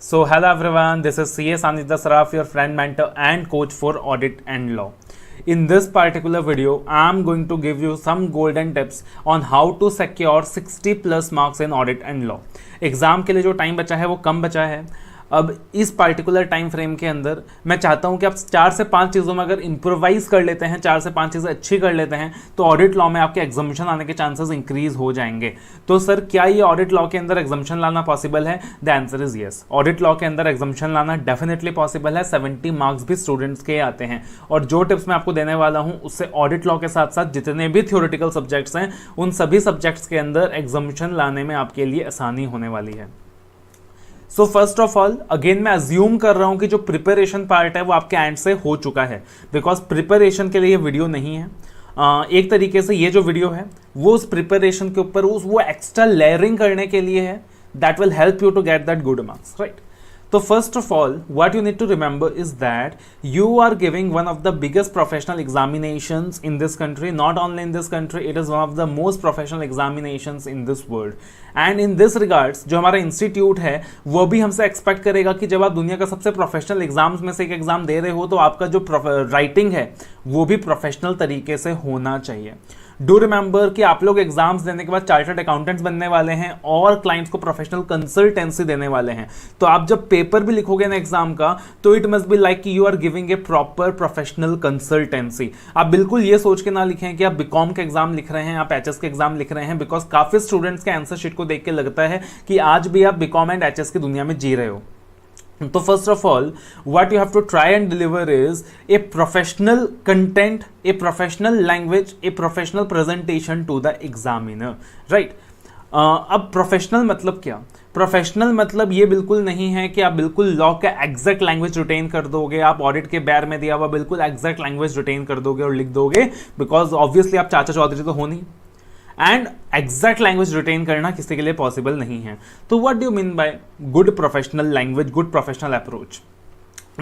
So hello everyone, this is CA Sanidhya Saraf, your friend, mentor and coach for audit and law. In this particular video, I am going to give you some golden tips on how to secure 60 plus marks in audit and law. Exam के लिए जो time बचा है वो कम बचा है. अब इस पार्टिकुलर टाइम फ्रेम के अंदर मैं चाहता हूं कि आप 4 से 5 चीज़ों में अगर इम्प्रोवाइज कर लेते हैं, 4 से 5 चीज़ें अच्छी कर लेते हैं, तो ऑडिट लॉ में आपके एग्जामिशन आने के चांसेस इंक्रीज हो जाएंगे. तो सर क्या ये ऑडिट लॉ के अंदर एग्जामिशन लाना पॉसिबल है? The answer is yes. Audit law के अंदर एग्जामिशन लाना डेफिनेटली पॉसिबल है. 70 मार्क्स भी स्टूडेंट्स के आते हैं. और जो टिप्स मैं आपको देने वाला हूँ उससे ऑडिट लॉ के साथ साथ जितने भी थ्योरेटिकल सब्जेक्ट्स हैं उन सभी सब्जेक्ट्स के अंदर एग्जामिशन लाने में आपके लिए आसानी होने वाली है. So first of all again मैं अज्यूम कर रहा हूं कि जो प्रिपरेशन पार्ट है वो आपके एंड से हो चुका है, बिकॉज प्रिपरेशन के लिए ये वीडियो नहीं है. एक तरीके से ये जो वीडियो है वो उस प्रिपरेशन के ऊपर वो एक्स्ट्रा लेयरिंग करने के लिए है. That will help you to get that good marks, right? So first of all, what you need to remember is that you are giving one of the biggest professional examinations in this country. Not only in this country, it is one of the most professional examinations in this world. And in this regards, जो हमारा institute है वो भी हमसे expect करेगा कि जब आप दुनिया का सबसे प्रोफेशनल एग्जाम्स में से एक एग्जाम दे रहे हो तो आपका जो राइटिंग है वो भी प्रोफेशनल तरीके से होना चाहिए. डू रिमेंबर कि आप लोग एग्जाम्स देने के बाद चार्टर्ड अकाउंटेंट्स बनने वाले हैं और क्लाइंट्स को प्रोफेशनल कंसल्टेंसी देने वाले हैं. तो आप जब पेपर भी लिखोगे ना एग्जाम का, तो इट मस्ट बी लाइक कि you are giving a proper professional consultancy. आप बिल्कुल ये सोच के ना लिखें कि आप बीकॉम के एग्जाम लिख रहे हैं, आप एचएस के एग्जाम लिख रहे हैं, बिकॉज काफी स्टूडेंट्स के आंसर शीट को देख के लगता है कि आज भी आप बीकॉम एंड एचएस की दुनिया में जी रहे हो. So first of all, what you have to try and deliver is a professional content, a professional language, a professional presentation to the examiner, right? अब प्रोफेशनल मतलब क्या? प्रोफेशनल मतलब ये बिल्कुल नहीं है कि आप बिल्कुल लॉ का एग्जैक्ट लैंग्वेज रिटेन कर दोगे, आप ऑडिट के बैर में दिया हुआ बिल्कुल एग्जैक्ट लैंग्वेज रिटेन कर दोगे और लिख दोगे, बिकॉज ऑब्वियसली आप चाचा चौधरी तो हो नहीं. एंड एग्जैक्ट लैंग्वेज रिटेन करना किसी के लिए पॉसिबल नहीं है. तो what do you mean by good professional language, good professional approach?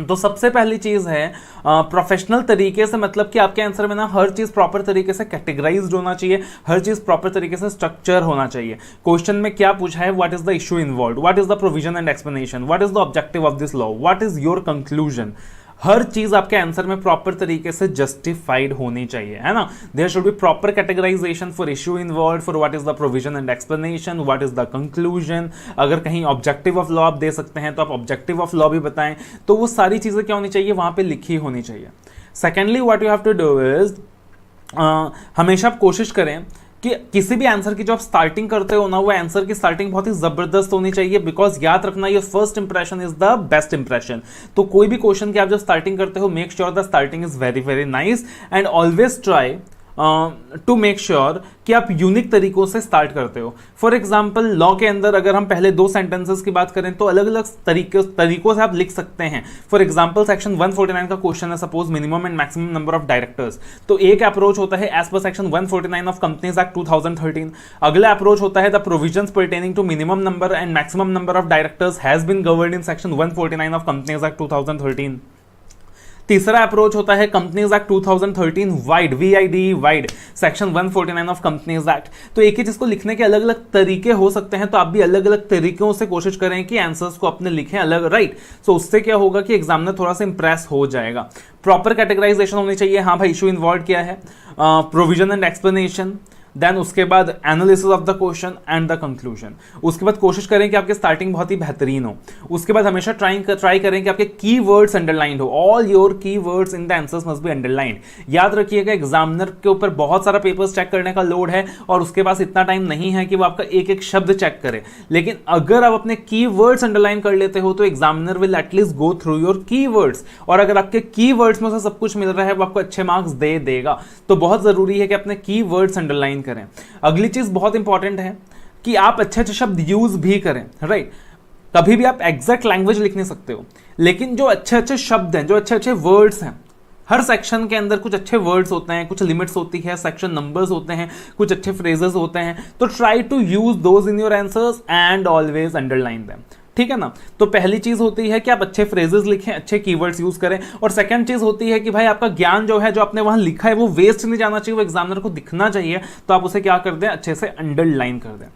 तो सबसे पहली चीज है प्रोफेशनल तरीके से, मतलब कि आपके आंसर में ना हर चीज प्रॉपर तरीके से कैटेगराइज्ड होना चाहिए, हर चीज प्रॉपर तरीके से स्ट्रक्चर होना चाहिए. क्वेश्चन में क्या पूछा है, what is the issue involved, what is the provision and explanation, what is the objective of this law, what is your conclusion. हर चीज आपके आंसर में प्रॉपर तरीके से जस्टिफाइड होनी चाहिए, है ना? There should be proper categorisation for issue involved, for what is the provision and explanation, what is the conclusion. अगर कहीं ऑब्जेक्टिव ऑफ लॉ आप दे सकते हैं तो आप ऑब्जेक्टिव ऑफ लॉ भी बताएं. तो वो सारी चीजें क्या होनी चाहिए, वहां पे लिखी होनी चाहिए. Secondly what you have to do is हमेशा आप कोशिश करें कि किसी भी आंसर की जो आप स्टार्टिंग करते हो ना, वो आंसर की स्टार्टिंग बहुत ही जबरदस्त होनी चाहिए, बिकॉज याद रखना ये first impression is the best impression. तो कोई भी क्वेश्चन की आप जब स्टार्टिंग करते हो, make sure the starting is very very nice and always try to make sure कि आप यूनिक तरीकों से स्टार्ट करते हो. फॉर एग्जाम्पल लॉ के अंदर अगर हम पहले 2 सेंटेंसेस की बात करें तो अलग अलग तरीकों से आप लिख सकते हैं. फॉर एग्जाम्पल सेक्शन 149 का क्वेश्चन है suppose minimum and maximum number of directors. तो एक अप्रोच होता है as per section 149 of companies act 2013. अगला अप्रोच होता है the provisions pertaining to minimum number and maximum number of directors has been governed in section 149 of companies act 2013. तीसरा approach होता है companies act 2013 vide, VIDE vide, section 149 of companies act. तो एक ही चीज को लिखने के अलग अलग तरीके हो सकते हैं, तो आप भी अलग अलग तरीकों से कोशिश करें कि आंसर्स को अपने लिखें अलग, राइट? सो उससे क्या होगा कि एग्जामिनर थोड़ा सा इंप्रेस हो जाएगा. प्रॉपर कैटेगराइजेशन होनी चाहिए. हाँ भाई, इशू इन्वॉल्व क्या है, प्रोविजन एंड एक्सप्लेनेशन, देन उसके बाद analysis of the question and the conclusion. उसके बाद कोशिश करें कि आपकी स्टार्टिंग बहुत ही बेहतरीन हो. उसके बाद हमेशा ट्राई करें कि आपके कीवर्ड्स अंडरलाइंड हो. All your keywords in the answers must be underlined. याद रखिएगा एग्जामिनर के ऊपर बहुत सारा पेपर्स चेक करने का लोड है और उसके पास इतना टाइम नहीं है कि वो आपका एक एक शब्द चेक करे. लेकिन अगर आप अपने कीवर्ड्स अंडरलाइन कर लेते हो तो examiner will at least go through your keywords, और अगर आपके कीवर्ड्स में से सब कुछ मिल रहा है वो आपको अच्छे मार्क्स दे देगा. तो बहुत जरूरी है कि अपने कीवर्ड्स अंडरलाइन करें. अगली चीज बहुत इंपॉर्टेंट है कि आप अच्छे अच्छे शब्द यूज भी करें, राइट? कभी भी आप एग्जैक्ट लैंग्वेज लिख नहीं सकते हो, लेकिन जो अच्छे अच्छे शब्द हैं, जो अच्छे अच्छे वर्ड्स हैं, हर सेक्शन के अंदर कुछ अच्छे वर्ड्स होते हैं, कुछ लिमिट्स होती है, सेक्शन नंबर्स होते हैं, कुछ अच्छे फ्रेजेस होते हैं. तो try to use those in your answers and always underline them. ठीक है ना? तो पहली चीज होती है कि आप अच्छे फ्रेजेस लिखें, अच्छे कीवर्ड्स यूज करें. और सेकंड चीज होती है कि भाई आपका ज्ञान जो है, जो आपने वहां लिखा है, वो वेस्ट नहीं जाना चाहिए, वो एग्जामिनर को दिखना चाहिए. तो आप उसे क्या कर दें, अच्छे से अंडरलाइन कर दें.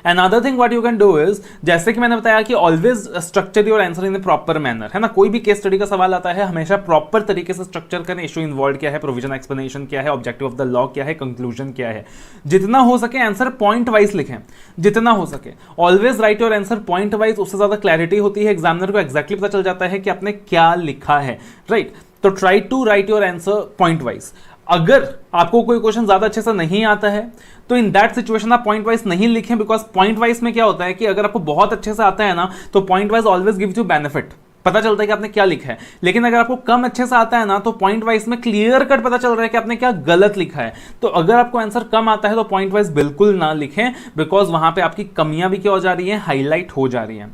Another thing what you can do is, जैसे कि मैंने बताया कि always structure your answer in proper manner, है ना। कोई भी केस स्टडी का सवाल आता है, हमेशा प्रॉपर तरीके से स्ट्रक्चर करें। इशू इन्वॉल्व क्या है, प्रोविजन एक्सप्लेनेशन क्या है, ऑब्जेक्टिव ऑफ द लॉ क्या है, कंक्लूजन क्या है। जितना हो सके आंसर पॉइंट वाइज लिखें, जितना हो सके। Always right your answer point wise, उससे ज्यादा क्लैरिटी होती है, एग्जामिनर को एक्जैक्टली पता चल जाता है कि आपने क्या लिखा है, राइट। तो try to write your answer point wise. अगर आपको कोई क्वेश्चन ज्यादा अच्छे से नहीं आता है तो इन दैट सिचुएशन आप पॉइंट वाइज नहीं लिखें, बिकॉज पॉइंट वाइज में क्या होता है कि अगर आपको बहुत अच्छे से आता है ना तो point wise always gives you benefit, पता चलता है कि आपने क्या लिखा है। लेकिन अगर आपको कम अच्छे से आता है ना तो पॉइंट वाइज में क्लियर कट पता चल रहा है कि आपने क्या गलत लिखा है। तो अगर आपको आंसर कम आता है तो पॉइंट वाइज बिल्कुल ना लिखें, बिकॉज वहां पे आपकी कमियां भी क्या हो जा रही है, हाईलाइट हो जा रही है।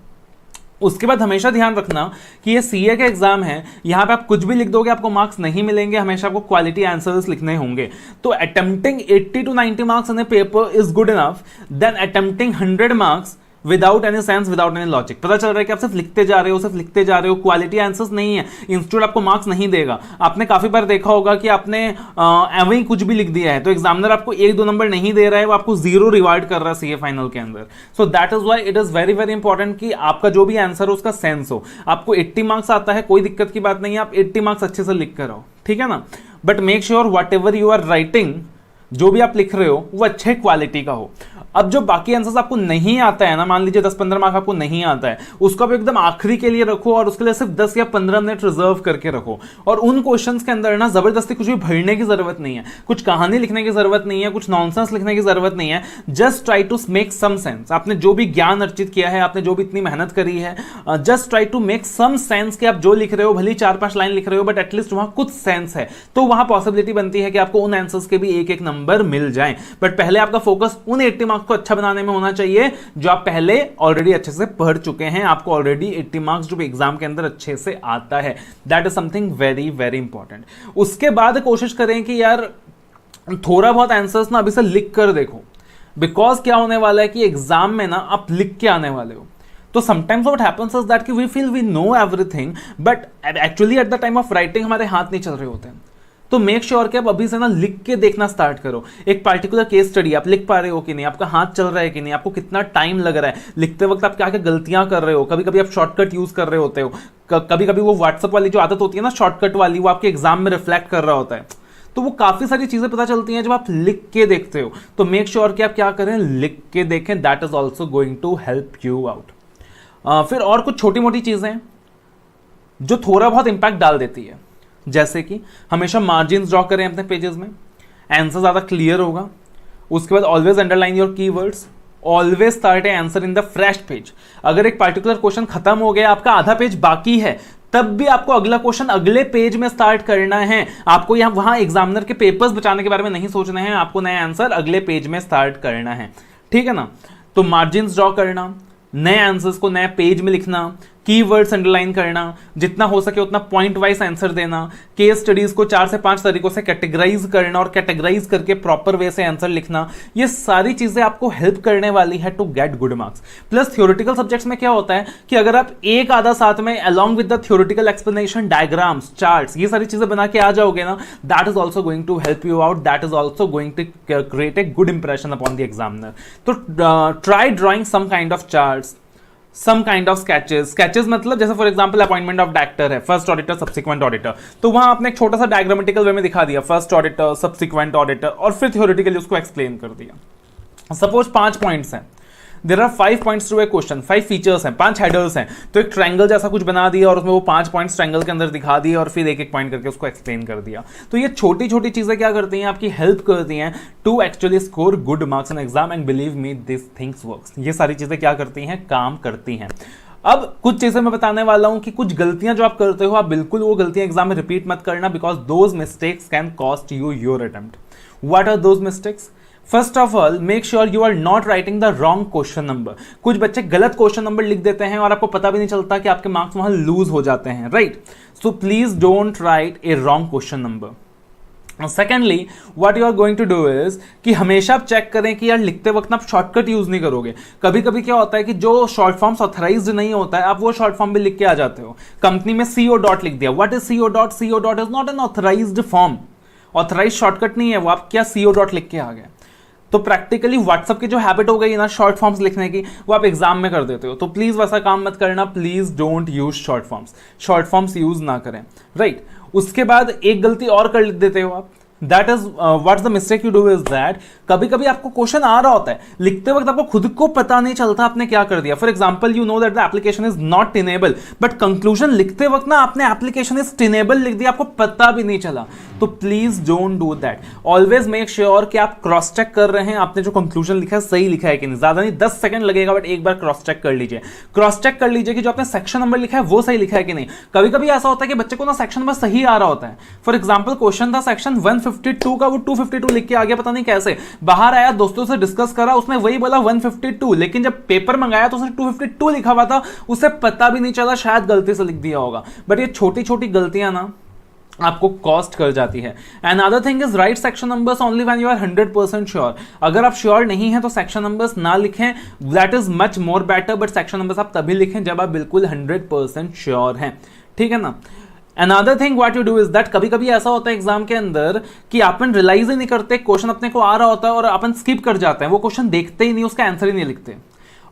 उसके बाद हमेशा ध्यान रखना कि ये सीए का एग्जाम है, यहां पे आप कुछ भी लिख दोगे आपको मार्क्स नहीं मिलेंगे, हमेशा आपको क्वालिटी आंसर्स लिखने होंगे। तो attempting 80 to 90 marks in a paper is good enough then attempting 100 marks without any sense, without any logic. पता चल रहा है कि आप सिर्फ लिखते जा रहे हो, सिर्फ लिखते जा रहे हो, क्वालिटी आंसर्स नहीं है, इंस्टीट्यूट आपको मार्क्स नहीं देगा। आपने काफी बार देखा होगा कि आपने एवं ही कुछ भी लिख दिया है तो एग्जामिनर आपको 1-2 नंबर नहीं दे रहा है, वो आपको 0 रिवार्ड कर रहा है सीए फाइनल के अंदर। सो that is why it is very very important कि आपका जो भी आंसर हो उसका सेंस हो। आपको 80 मार्क्स आता है, कोई दिक्कत की बात नहीं है, आप 80 मार्क्स अच्छे से लिख कर आओ, ठीक है ना। But make sure whatever you are writing, जो भी आप लिख रहे हो वो अच्छे क्वालिटी का हो। अब जो बाकी आंसर्स आपको नहीं आता है ना, मान लीजिए 10-15 मार्क आपको नहीं आता है, उसको आप एकदम आखिरी के लिए रखो और उसके लिए सिर्फ 10 या 15 मिनट रिजर्व करके रखो। और उन क्वेश्चंस के अंदर ना जबरदस्ती कुछ भी भरने की जरूरत नहीं है, कुछ कहानी लिखने की जरूरत नहीं है, कुछ नॉनसेंस लिखने की जरूरत नहीं है। Just try to make some sense. आपने जो भी ज्ञान अर्जित किया है, आपने जो भी इतनी मेहनत करी है, just try to make some sense कि आप जो लिख रहे हो भले 4-5 लाइन लिख रहे हो, बट एटलीस्ट वहां कुछ सेंस है, तो वहां पॉसिबिलिटी बनती है कि आपको उन आंसर्स के भी एक नंबर मिल जाए। बट पहले आपका फोकस उन 80 मार्क्स को अच्छा बनाने में होना चाहिए जो आप पहले ऑलरेडी अच्छे से पढ़ चुके हैं। आपको ऑलरेडी 80 मार्क्स जो एग्जाम के अंदर अच्छे से आता है, that is something very very important. उसके बाद कोशिश करें कि यार थोड़ा बहुत आंसर्स ना अभी से लिख कर देखो, बिकॉज क्या होने वाला है कि एग्जाम में ना आप लिख के आने वाले हो। तो sometimes what happens is that कि we feel we know everything, but actually at the time of writing हमारे हाथ नहीं चल रहे होते हैं। तो मेक श्योर कि आप अभी से ना लिख के देखना स्टार्ट करो। एक पर्टिकुलर केस स्टडी आप लिख पा रहे हो कि नहीं, आपका हाथ चल रहा है कि नहीं, आपको कितना टाइम लग रहा है, लिखते वक्त आप क्या क्या गलतियां कर रहे हो, कभी कभी आप शॉर्टकट यूज कर रहे होते हो, कभी कभी वो व्हाट्सएप वाली जो आदत होती है ना शॉर्टकट वाली, वो आपके एग्जाम में रिफ्लेक्ट कर रहा होता है। तो वो काफी सारी चीजें पता चलती हैं जब आप लिख के देखते हो। तो मेक श्योर कि आप क्या करें, लिख के देखें, that is also going to help you out. फिर और कुछ छोटी मोटी चीजें जो थोड़ा बहुत इंपैक्ट डाल देती है, जैसे कि हमेशा मार्जिन ड्रॉ करें अपने पेजेस में, आंसर ज्यादा क्लियर होगा। उसके बाद always underline your keywords, always start A answer in the fresh page. अगर एक पर्टिकुलर क्वेश्चन खत्म हो गया, आपका आधा पेज बाकी है, तब भी आपको अगला क्वेश्चन अगले पेज में स्टार्ट करना है। आपको यहां वहां एग्जामिनर के पेपर्स बचाने के बारे में नहीं सोचना है, आपको नया आंसर अगले पेज में स्टार्ट करना है, ठीक है ना। तो मार्जिन ड्रॉ करना, नए आंसर्स को नए पेज में लिखना, कीवर्ड्स अंडरलाइन करना, जितना हो सके उतना पॉइंट वाइज आंसर देना, केस स्टडीज को 4 से 5 तरीकों से कैटेगराइज करना और कैटेगराइज करके प्रॉपर वे से आंसर लिखना, ये सारी चीजें आपको हेल्प करने वाली है to get good marks. Plus theoretical subjects में क्या होता है कि अगर आप एक आधा साथ में along with the theoretical explanation, diagrams, charts, ये सारी चीजें बना के आ जाओगे ना, that is also going to help you out, that is also going to create a good impression upon the examiner. तो try drawing some kind of charts, some kind of sketches मतलब जैसे for example appointment of director है, first auditor subsequent auditor, तो वहां आपने एक छोटा सा डायग्रामेटिकल वे में दिखा दिया फर्स्ट ऑडिटर सब्सिक्वेंट ऑडिटर, और फिर थ्योरेटिकली उसको एक्सप्लेन कर दिया। सपोज 5 पॉइंट्स हैं, there are 5 points to a question, 5 features हैं, 5 हेडर्स हैं, तो एक ट्रायंगल जैसा कुछ बना दिया और उसमें वो 5 पॉइंट्स ट्रायंगल के अंदर दिखा दिए और फिर एक पॉइंट करके उसको एक्सप्लेन कर दिया। तो ये छोटी छोटी चीजें क्या करती हैं, आपकी हेल्प करती हैं to actually score good marks in exam, and believe me this things works. ये सारी चीजें क्या करती हैं, काम करती हैं। अब कुछ चीजें मैं बताने वाला हूं कि कुछ गलतियां जो आप करते हो, आप बिल्कुल वो गलतियां एग्जाम में रिपीट मत करना, because those mistakes can cost you your attempt. What are those mistakes? First of all, make sure you are not writing the wrong question number. कुछ बच्चे गलत क्वेश्चन नंबर लिख देते हैं और आपको पता भी नहीं चलता कि आपके मार्क्स वहां लूज हो जाते हैं, right? So please don't write a wrong question number. Secondly, what you are going to do is कि हमेशा आप चेक करें कि यार लिखते वक्त आप शॉर्टकट यूज नहीं करोगे। कभी कभी क्या होता है कि जो शॉर्ट फॉर्म्स ऑथराइज्ड नहीं होता है, आप वो शॉर्ट फॉर्म भी लिख के आ जाते हो। कंपनी में CO डॉट लिख दिया, what is CO dot? CO dot is not an authorised form, authorised shortcut नहीं है वो, आप क्या CO डॉट लिख के आ गए। तो प्रैक्टिकली व्हाट्सएप की जो हैबिट हो गई ना शॉर्ट फॉर्म्स लिखने की, वो आप एग्जाम में कर देते हो। तो प्लीज वैसा काम मत करना, please don't use short forms use ना करें, राइट। उसके बाद एक गलती और कर देते हो आप, that is what's the mistake you do is that, कभी कभी आपको क्वेश्चन आ रहा होता है, लिखते वक्त आपको खुद को पता नहीं चलता आपने क्या कर दिया। For example you know that the application is not tenable, but conclusion लिखते वक्त ना आपने एप्लीकेशन इज टिनेबल लिख दिया, आपको पता भी नहीं चला। तो please don't do that, always make sure कि आप क्रॉस चेक कर रहे हैं आपने जो कंक्लूजन लिखा है सही लिखा है कि नहीं। ज्यादा नहीं, 10 सेकंड लगेगा, बट एक बार क्रॉस चेक कर लीजिए। क्रॉस चेक कर लीजिए कि जो आपने सेक्शन नंबर लिखा है वो सही लिखा है कि नहीं। कभी कभी ऐसा होता है कि बच्चे को ना सेक्शन नंबर सही आ रहा होता है। फॉर एग्जाम्पल क्वेश्चन था सेक्शन 152 का, वो 252 लिख के आ गया, पता नहीं कैसे। बाहर आया, दोस्तों से डिस्कस करा, उसने वही बोला 152, लेकिन जब पेपर मंगाया तो उसने 252 लिखा हुआ था, उसे पता भी नहीं चला, शायद गलती से लिख दिया होगा। बट ये छोटी छोटी गलतियां ना आपको कॉस्ट कर जाती है। And other thing is write section numbers only when you are 100% sure. अगर आप श्योर नहीं है तो सेक्शन नंबर्स ना लिखें, that is much more better. But section numbers आप तभी लिखें जब आप बिल्कुल 100% श्योर हैं, ठीक है ना। Another thing what you do is that कभी कभी ऐसा होता है एग्जाम के अंदर कि अपन रियलाइज ही नहीं करते, क्वेश्चन अपने को आ रहा होता है और अपन स्किप कर जाते हैं, वो क्वेश्चन देखते ही नहीं, उसका आंसर ही नहीं लिखते,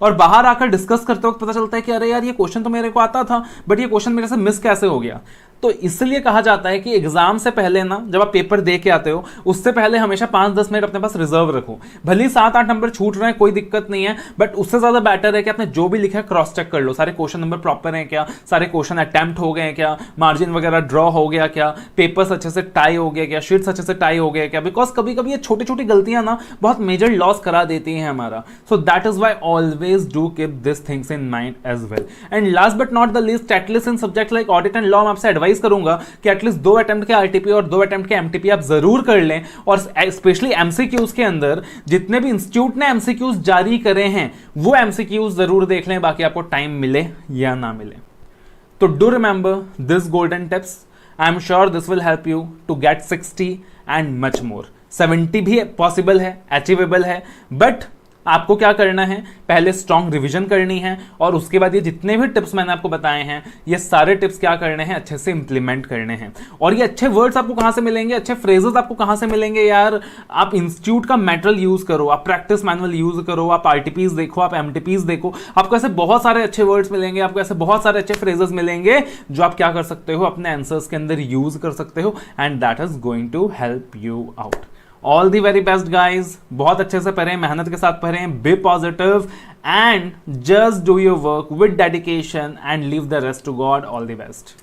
और बाहर आकर डिस्कस करते वक्त पता चलता है कि अरे यार ये क्वेश्चन तो मेरे को आता था, बट ये क्वेश्चन मेरे से मिस कैसे हो गया। तो इसलिए कहा जाता है कि एग्जाम से पहले ना, जब आप पेपर दे के आते हो उससे पहले हमेशा 5-10 मिनट अपने पास रिजर्व रखो। भले ही 7-8 नंबर छूट रहे हैं, कोई दिक्कत नहीं है, बट उससे ज्यादा बेटर है कि आपने जो भी लिखा है क्रॉस चेक कर लो, सारे क्वेश्चन नंबर प्रॉपर हैं क्या, सारे क्वेश्चन अटेम्प्ट हो गए हैं क्या, मार्जिन वगैरह ड्रॉ हो गया क्या, पेपर्स अच्छे से टाई हो गया क्या, शीट्स अच्छे से टाई हो गया क्या। बिकॉज कभी कभी ये छोटी छोटी गलतियां ना बहुत मेजर लॉस करा देती हैं हमारा। So that is why always do keep this things in mind as well. And last but not the least, at least in subject like audit and law, मैं आपसे एडवाइस करूंगा कि एटलीस्ट 2 अटेम्प्ट के RTP और 2 अटेम्प्ट के MTP आप जरूर कर लें। और स्पेशली एमसीक्यूज के अंदर जितने भी इंस्टीट्यूट ने एमसीक्यूज जारी करे हैं वो एमसीक्यूज जरूर देख लें, बाकी आपको टाइम मिले या ना मिले। तो do remember this golden tips, I am sure this will help you to get 60 and much more. 70 भी पॉसिबल है, अचीवेबल है, बट आपको क्या करना है, पहले स्ट्रॉन्ग रिवीजन करनी है, और उसके बाद ये जितने भी टिप्स मैंने आपको बताए हैं ये सारे टिप्स क्या करने हैं, अच्छे से इंप्लीमेंट करने हैं। और ये अच्छे वर्ड्स आपको कहां से मिलेंगे, अच्छे फ्रेजेस आपको कहां से मिलेंगे यार, आप इंस्टीट्यूट का मेटेरियल यूज करो, आप प्रैक्टिस मैनुअल यूज करो, आप आरटीपीज देखो, आप एमटीपीज देखो, आपको ऐसे बहुत सारे अच्छे वर्ड्स मिलेंगे, आपको ऐसे बहुत सारे अच्छे फ्रेजेस मिलेंगे जो आप क्या कर सकते हो, अपने आंसर्स के अंदर यूज कर सकते हो, and that is going to help you out. All the very best guys, बहुत अच्छे से पढ़ें, मेहनत के साथ पढ़ें, be positive and just do your work with dedication and leave the rest to God. All the best.